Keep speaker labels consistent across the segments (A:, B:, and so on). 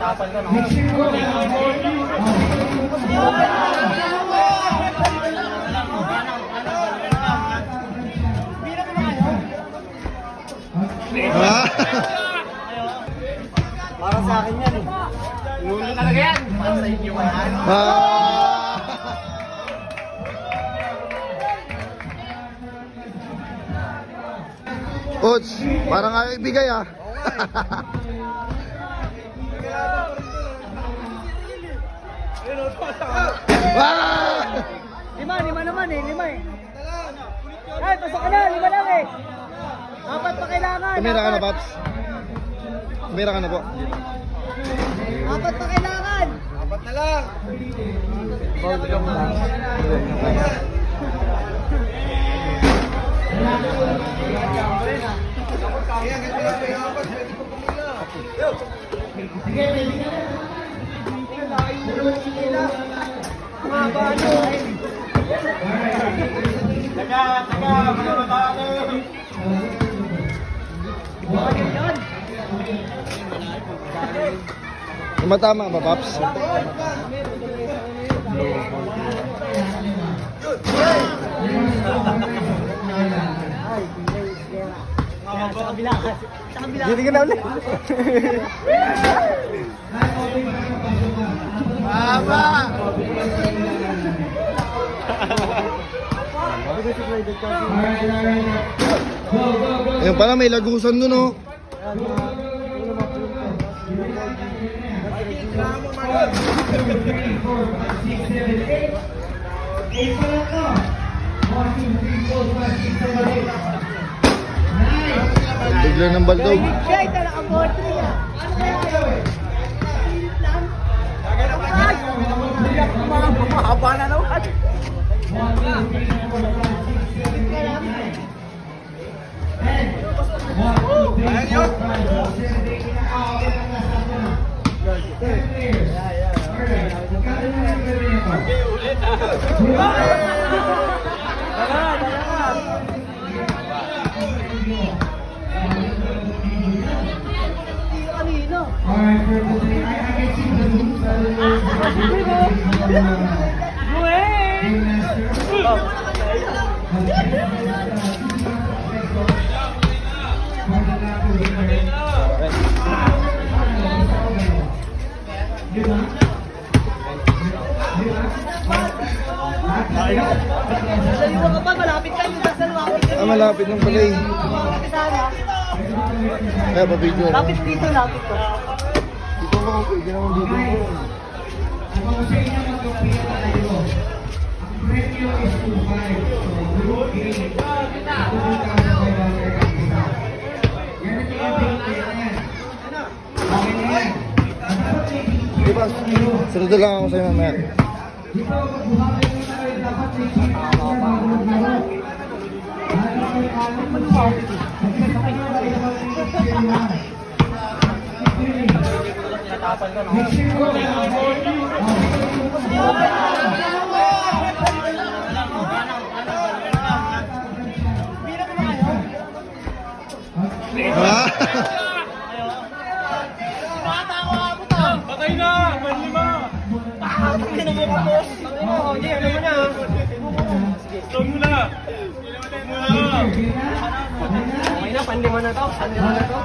A: Tapal ka, no? Para sa akin yan eh. Nuno talaga yan. Para sa inyo yan.
B: Coach, parang ayaw ibigay ah.
A: Lima naman eh, lima eh. Ay, pasok ka na, lima lang eh. Apat pa kailangan.
B: Tumira ka na, Paps. Tumira ka na po.
A: Apat pa kailangan.
C: Apat na lang.
B: Tama ba, Paps?
A: Sa kabila.
B: Hindi ka na ulit.
C: Mama!
B: Ayun pala, may lagusan dun oh. Bigla ng baldog.
A: Siya, ito na ang board 3 ah. Ano kaya? Ay! Mahaba na naman.
B: Malapit ng pala eh. Kaya pa video.
A: Lapit dito, lapit ko.
B: Dito mo, pwede naman dito mo. Diba, sunod lang ako sa'yo mamaya.
A: Tapal ka, no?
C: Patay na! Manlima!
A: Hindi na mo ka, boss. Hindi, ano mo na.
C: Stone mo na!
A: Okay na, panlima na to. Panlima na to.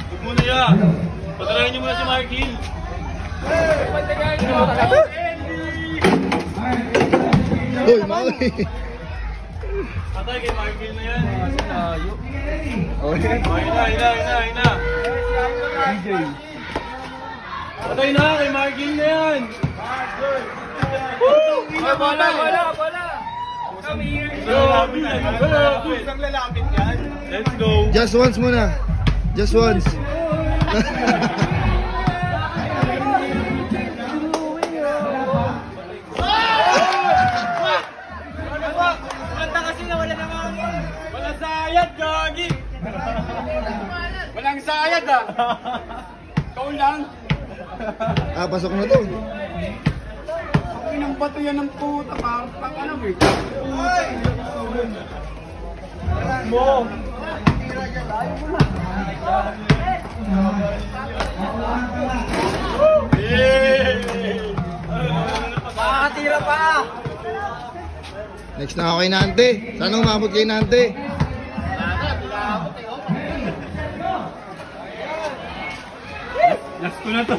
C: Huwag muna yan! Patalayan niyo muna si Marky! Patalayan niyo!
B: Uy, Maui!
C: Patay kay Marky na yan!
B: Okay.
C: Hina! Patay na kay Marky na yan! Wala! Isang lalapit yan! Let's go!
B: Just once muna. Just once.
A: Kanta kasi na wala nang hangin.
C: Walang sayad, gagi! Walang sayad ah! Ikaw lang!
B: Ah, pasok na to.
C: Ang bato yan ng puta, parang ano eh. Mo!
A: Makakatira pa!
B: Next na ako kay Nante. Sana umabot kay Nante.
C: Last ko na to.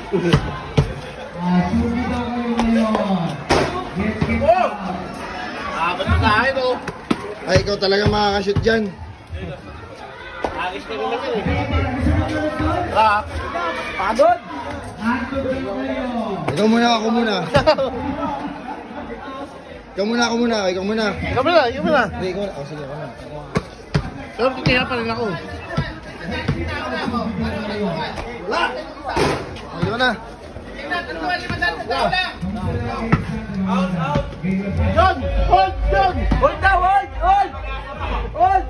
D: Abot na tayo to.
B: Ay, ikaw talaga makakashoot dyan.
D: Agis na rin naman eh. Ah,
A: Pagod!
B: Ikaw muna, ako muna. Ikaw muna, ako muna. Ikaw muna.
D: ikaw mo na, ikaw mo na.
B: Hindi, ikaw muna. Oh, sige, ako muna.
D: Pero titiya pa rin ako.
B: Wala! Ikaw na.
D: John! Hold! John!
A: Hold na! Hold! Hold! Hold!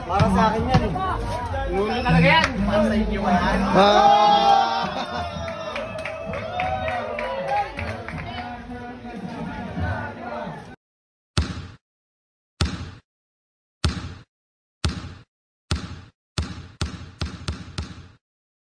A: Para sa akin yan eh.
D: Ulo talaga yan. Para sa inyo yan.
B: Ah!